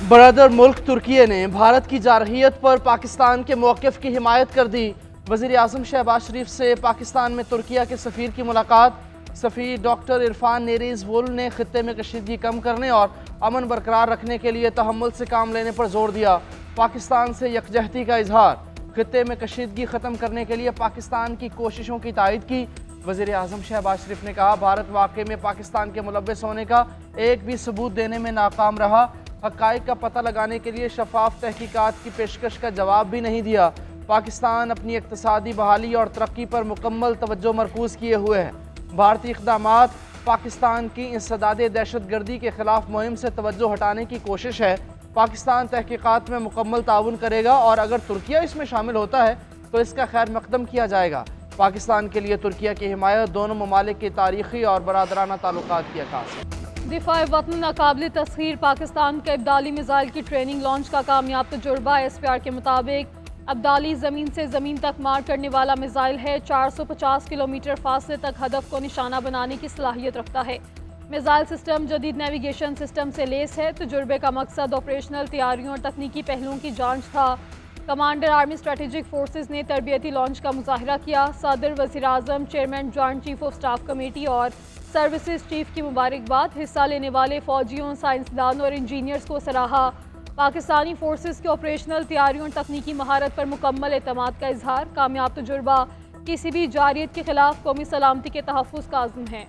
बरदर मुल्क तुर्की ने भारत की जारहियत पर पाकिस्तान के मौक़िफ़ की हिमायत कर दी। वज़ीर आज़म शहबाज शरीफ से पाकिस्तान में तुर्किया के सफ़ीर की मुलाकात। सफ़ीर डॉक्टर इरफान नेरीज़ वुल ने ख़ित्ते में कशीदगी कम करने और अमन बरकरार रखने के लिए तहम्मुल से काम लेने पर जोर दिया। पाकिस्तान से यकजहती का इजहार। ख़ित्ते में कशीदगी ख़त्म करने के लिए पाकिस्तान की कोशिशों की तायद की। वज़ीर आज़म शहबाज शरीफ ने कहा, भारत वाक़ई में पाकिस्तान के मुलव्वस होने का एक भी सबूत देने में नाकाम रहा। हक़ाइक़ का पता लगाने के लिए शफाफ तहकीकात की पेशकश का जवाब भी नहीं दिया। पाकिस्तान अपनी इक़्तिसादी बहाली और तरक्की पर मुकम्मल तवज्जो मरकूज़ किए हुए है। भारतीय इक़दामात पाकिस्तान की इंसदादे दहशतगर्दी के ख़िलाफ़ मुहिम से तवज्जो हटाने की कोशिश है। पाकिस्तान तहकीकात में मुकम्मल ताउन करेगा और अगर तुर्किया इसमें शामिल होता है तो इसका खैर मकदम किया जाएगा। पाकिस्तान के लिए तुर्किया की हिमायत दोनों ममालिक की तारीख़ी और बरादराना ताल्लुकात की अक्कास है। दिफा वतन नाकाबिल तस्खीर पाकिस्तान के अब्दाली मिसाइल की ट्रेनिंग लॉन्च का कामयाब तजुर्बा। SPR के मुताबिक अब्दाली ज़मीन से ज़मीन तक मार करने वाला मिसाइल है। 450 किलोमीटर फासले तक हदफ को निशाना बनाने की सलाहियत रखता है। मिसाइल सिस्टम जदीद नेविगेशन सिस्टम से लेस है। तजुर्बे का मकसद ऑपरेशनल तैयारियों और तकनीकी पहलुओं की जाँच था। कमांडर आर्मी स्ट्रेटेजिक फोर्सेज ने तरबियती लॉन्च का मुजाहरा किया। सदर, वज़ीर आज़म, chairman joint chief of staff committee और सर्विसेज चीफ की मुबारकबाद। हिस्सा लेने वाले फ़ौजियों, साइंसदानों और इंजीनियर्स को सराहा। पाकिस्तानी फोर्सेस की ऑपरेशनल तैयारियों और तकनीकी महारत पर मुकम्मल एतमाद का इजहार। कामयाब तजुर्बा किसी भी जारियत के खिलाफ कौमी सलामती के तहफ़्फ़ुज़ का आज़म है।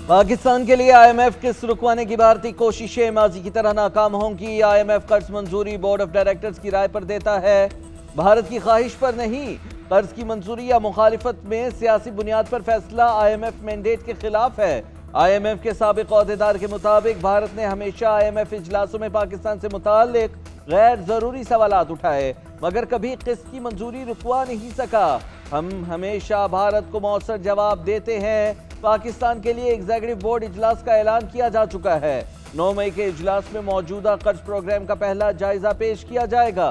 पाकिस्तान के लिए IMF किस्त रुकवाने की भारतीय कोशिशें माजी की तरह नाकाम होंगी। IMF कर्ज मंजूरी बोर्ड ऑफ डायरेक्टर्स की राय पर देता है, भारत की ख्वाहिश पर नहीं। कर्ज की मंजूरी या मुखालिफत में सियासी बुनियाद पर फैसला IMF मैंडेट के खिलाफ है। IMF के साबिक अहदेदार के मुताबिक भारत ने हमेशा IMF इजलासों में पाकिस्तान से मुताल्लिक गैर जरूरी सवालात उठाए मगर कभी किस्त की मंजूरी रुकवा नहीं सका। हम हमेशा भारत को मौसर जवाब देते हैं। पाकिस्तान के लिए एग्जीक्यूटिव बोर्ड इजलास का ऐलान किया जा चुका है। 9 मई के इजलास में मौजूदा कर्ज प्रोग्राम का पहला जायजा पेश किया जाएगा।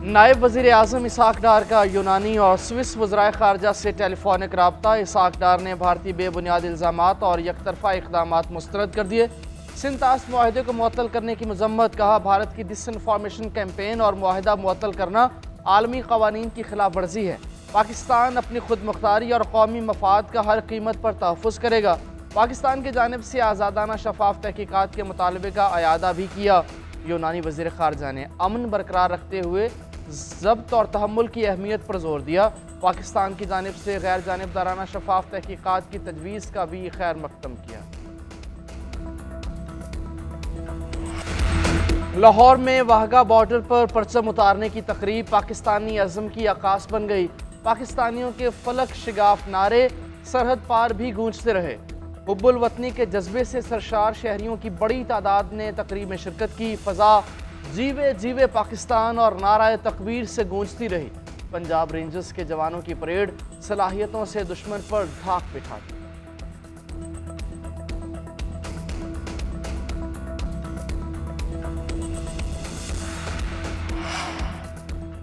नायब वज़ीर आज़म इसाक डार का यूनानी और स्विस वज़राए ख़ारजा से टेलीफोनिक रब्ता। इसाक डार ने भारतीय बेबुनियाद इल्ज़ामात और यकतरफ़ा इक़दामात मुस्तरद कर दिए। सिंतास मुआहदे को मुअत्तल करने की मज़म्मत। कहा, भारत की डिसइन्फॉर्मेशन कैंपेन और मुआहदा मुअत्तल करना आलमी क़वानीन की खिलाफ वर्जी है। पाकिस्तान अपनी खुद मुख्तारी और कौमी मफाद का हर कीमत पर तहफ़्फ़ुज़ करेगा। पाकिस्तान की जानिब से आज़ादाना शफाफ तहकीकात के मुतालबे का अयादा भी किया। यूनानी वज़ीर ख़ारजा ने अमन बरकरार रखते हुए ज़ब्त और तहम्मुल की अहमियत पर जोर दिया। पाकिस्तान की जानिब से गैर जानिबदाराना शफाफ तहकीकात की तजवीज़ का भी खैर मकदम किया। लाहौर में वाहगा बॉर्डर पर परचम उतारने की तकरीब पाकिस्तानी अज़म की अक्कास बन गई। पाकिस्तानियों के फलक शिगाफ नारे सरहद पार भी गूंजते रहे। हुब्बुल वतनी के जज्बे से सरशार शहरियों की बड़ी तादाद ने तकरीब में शिरकत की। फ़ज़ा जीवे जीवे पाकिस्तान और नाराए तकबीर से गूंजती रही। पंजाब रेंजर्स के जवानों की परेड सलाहियतों से दुश्मन पर धाक बिठाती।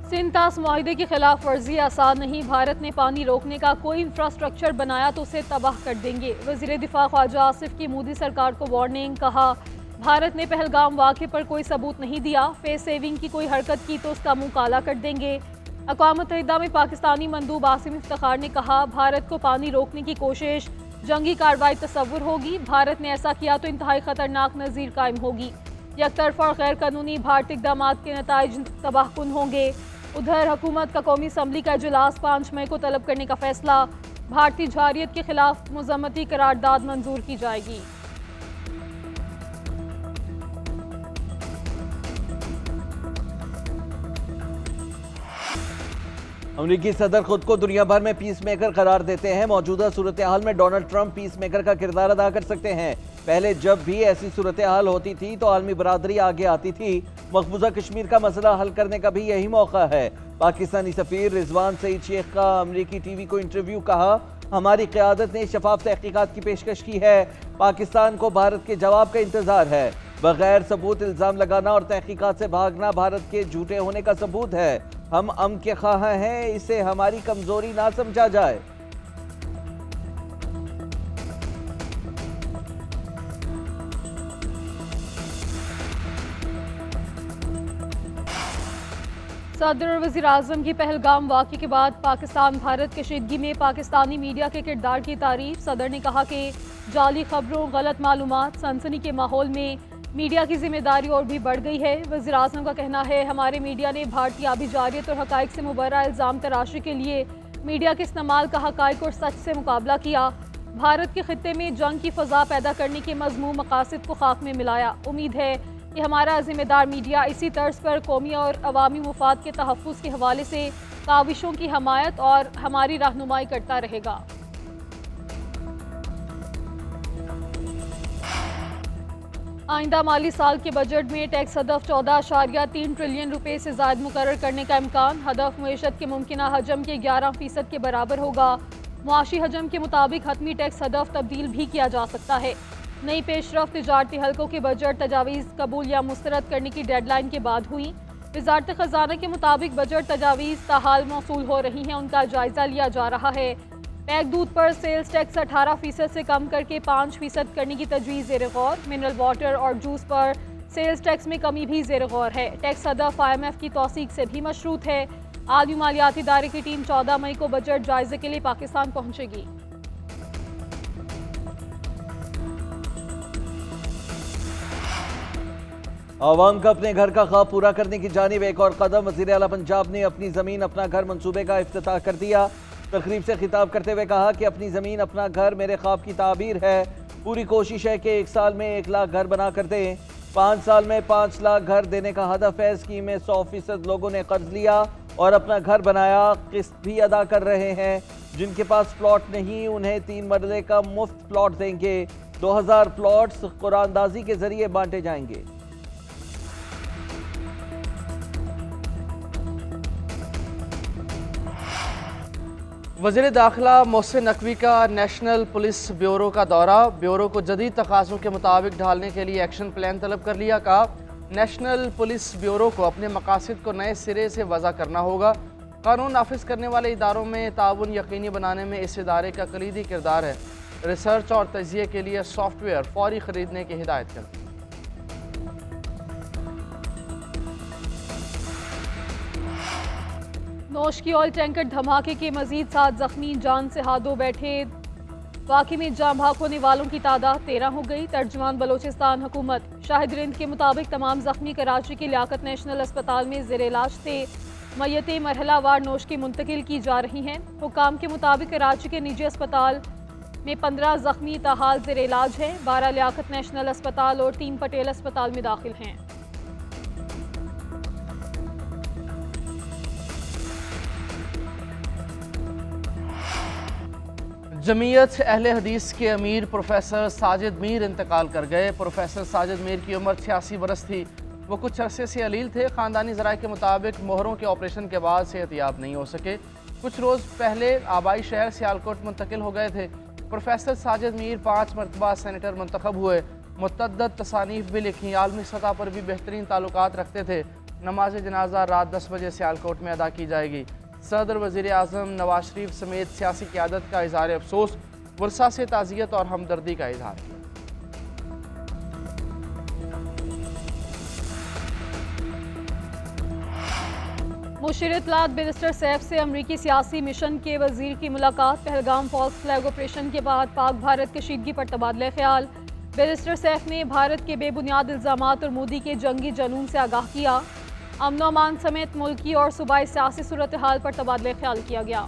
सिंतास मुआहदे की खिलाफ वर्जी आसान नहीं। भारत ने पानी रोकने का कोई इंफ्रास्ट्रक्चर बनाया तो उसे तबाह कर देंगे। वज़ीर दिफा ख्वाजा आसिफ की मोदी सरकार को वार्निंग। कहा, भारत ने पहलगाम वाक़े पर कोई सबूत नहीं दिया। फेस सेविंग की कोई हरकत की तो उसका मुंह काला कर देंगे। अक़वाम मुत्तहिदा में पाकिस्तानी मंदूब आसिम इफ्तिखार ने कहा, भारत को पानी रोकने की कोशिश जंगी कार्रवाई तस्वुर होगी। भारत ने ऐसा किया तो इंतहाई ख़तरनाक नज़ीर कायम होगी। यकतरफ़ा और गैर कानूनी भारतीय इक़दामात के नताइज तबाहकुन होंगे। उधर हुकूमत का कौमी असम्बली का इजलास 5 मई को तलब करने का फैसला। भारतीय जारियत के खिलाफ मुज़म्मती करारदाद मंजूर की जाएगी। अमरीकी सदर खुद को दुनिया भर में पीस मेकर करार देते हैं। मौजूदा सूरत हाल में डोनाल्ड ट्रंप पीस मेकर का किरदार अदा कर सकते हैं। पहले जब भी ऐसी सूरत हाल होती थी तो आलमी बरादरी आगे आती थी। मकबूजा कश्मीर का मसला हल करने का भी यही मौका है। पाकिस्तानी सफीर रिजवान सईद शेख का अमरीकी टीवी को इंटरव्यू, कहा हमारी क़यादत ने शफाफ तहकीकात की पेशकश की है, पाकिस्तान को भारत के जवाब का इंतजार है। बगैर सबूत इल्ज़ाम लगाना और तहकीकात से भागना भारत के झूठे होने का सबूत है। हम अमन के ख्वाह हैं, इसे हमारी कमजोरी ना समझा जाए। सदर और वज़ीर आज़म की पहलगाम वाक़े के बाद पाकिस्तान भारत कशीदगी में पाकिस्तानी मीडिया के किरदार की तारीफ। सदर ने कहा कि जाली खबरों, गलत मालूमात, सनसनी के माहौल में मीडिया की जिम्मेदारी और भी बढ़ गई है। वज़ीर आज़म का कहना है हमारे मीडिया ने भारतीय आबी जारियत और हक़ाइक़ से मुबर्रा इल्ज़ाम तराशी के लिए मीडिया के इस्तेमाल का हक़ाइक़ और सच से मुकाबला किया। भारत के खित्ते में जंग की फ़ज़ा पैदा करने के मज़मूम मकासद को खाक में मिलाया। उम्मीद है कि हमारा ज़िम्मेदार मीडिया इसी तर्ज पर कौमी और अवामी मुफाद के तहफ़्फ़ुज़ के हवाले से काविशों की हमायत और हमारी रहनुमाई करता रहेगा। आइंदा माली साल के बजट में टैक्स हदफ 14.3 ट्रिलियन रुपए से ज़ायद मुकर्रर करने का इम्कान। हदफ मईशत के मुमकिना हजम के 11% के बराबर होगा। मुआशी हजम के मुताबिक हतमी टैक्स हदफ तब्दील भी किया जा सकता है। नई पेशरफ तिजारती हल्कों के बजट तजावीज़ कबूल या मुस्तरद करने की डेडलाइन के बाद हुई। वज़ारत ख़ज़ाना के मुताबिक बजट तजावीज़ ताहाल मौसूल हो रही हैं, उनका जायज़ा लिया जा रहा है। पैक दूध पर सेल्स टैक्स 18% से कम करके 5% करने की तजवीज़ ज़ेर गौर। मिनरल वाटर और जूस पर सेल्स टैक्स में कमी भी ज़ेर गौर है। टैक्स हदफ IMF की तौसीक से भी मशरूत है। आलमी मालियाती इदारे की टीम 14 मई को बजट जायजे के लिए पाकिस्तान पहुँचेगी। आवाम का अपने घर का ख्वाब पूरा करने की जानिब एक और कदम। वज़ीर आला पंजाब ने अपनी ज़मीन अपना घर मंसूबे का इफ्तिताह कर दिया। तकरीब से खिताब करते हुए कहा कि अपनी ज़मीन अपना घर मेरे ख्वाब की ताबीर है। पूरी कोशिश है कि 1 साल में 1 लाख घर बना कर दें। 5 साल में 5 लाख घर देने का हदफ है। स्कीम में 100% लोगों ने कर्ज लिया और अपना घर बनाया, किस्त भी अदा कर रहे हैं। जिनके पास प्लॉट नहीं उन्हें 3 मरले का मुफ्त प्लॉट देंगे। 2000 प्लॉट्स कुरानदाजी के जरिए बांटे जाएंगे। वज़ीर दाखिला मोहसिन नकवी का नेशनल पुलिस ब्यूरो का दौरा। ब्यूरो को जदीद तकाज़ों के मुताबिक ढालने के लिए एक्शन प्लान तलब कर लिया। कहा नेशनल पुलिस ब्यूरो को अपने मकासद को नए सिरे से वज़ा करना होगा। कानून नाफिज करने वाले इदारों में ताउन यकीनी बनाने में इस इदारे का कलीदी किरदार है। रिसर्च और तजिए के लिए सॉफ्टवेयर फौरी ख़रीदने की हिदायत कर दी। नौश की ऑयल टैंकर धमाके के मजीद 7 जख्मी, जान से हाथ धो बैठे। वाक़े में जाम भाग होने वालों की तादाद 13 हो गई। तर्जुमान बलोचिस्तान हुकूमत शाहिद रिंद के मुताबिक तमाम जख्मी कराची के लियाकत नेशनल अस्पताल में ज़ेर इलाज थे। मैयतें मरहला वार नौश की मुंतकिल की जा रही हैं। हुकाम के मुताबिक कराची के निजी अस्पताल में 15 जख्मी ताहाल ज़ेर इलाज हैं। 12 लियाकत नेशनल अस्पताल और 3 पटेल अस्पताल में दाखिल हैं। जमीयत अहले हदीस के अमीर प्रोफेसर साजिद मीर इंतकाल कर गए। प्रोफेसर साजिद मीर की उम्र 86 बरस थी। वो कुछ अरसे से अलील थे। ख़ानदानी ज़राए के मुताबिक मोहरों के ऑपरेशन के बाद सेहतियाब नहीं हो सके। कुछ रोज़ पहले आबाई शहर सियालकोट मुंतकिल हो गए थे। प्रोफेसर साजिद मीर 5 मरतबा सेनेटर मुंतखब हुए। मुतअद्दिद तसानीफ भी लिखी। आलमी सतह पर भी बेहतरीन ताल्लुकात रखते थे। नमाज जनाजा रात 10 बजे सियालकोट में अदा की जाएगी। सदर वज़ीर आज़म नवाज शरीफ समेत सियासी क़यादत का इज़हार अफसोस, वर्षा से ताज़ियत और हमदर्दी का इज़हार किया। मुशीर इत्तलात बैरिस्टर सैफ से अमरीकी सियासी मिशन के वज़ीर की मुलाकात। पहलगाम फॉल्स फ्लैग ऑपरेशन के बाद पाक भारत कशीदगी पर तबादला ख्याल। बैरिस्टर सैफ ने भारत के बेबुनियाद इल्ज़ामात और मोदी के जंगी जनून से आगाह किया। अमन-ओ-अमान समेत मुल्की और सूबाई सियासी सूरत हाल पर तबादला ख्याल किया गया।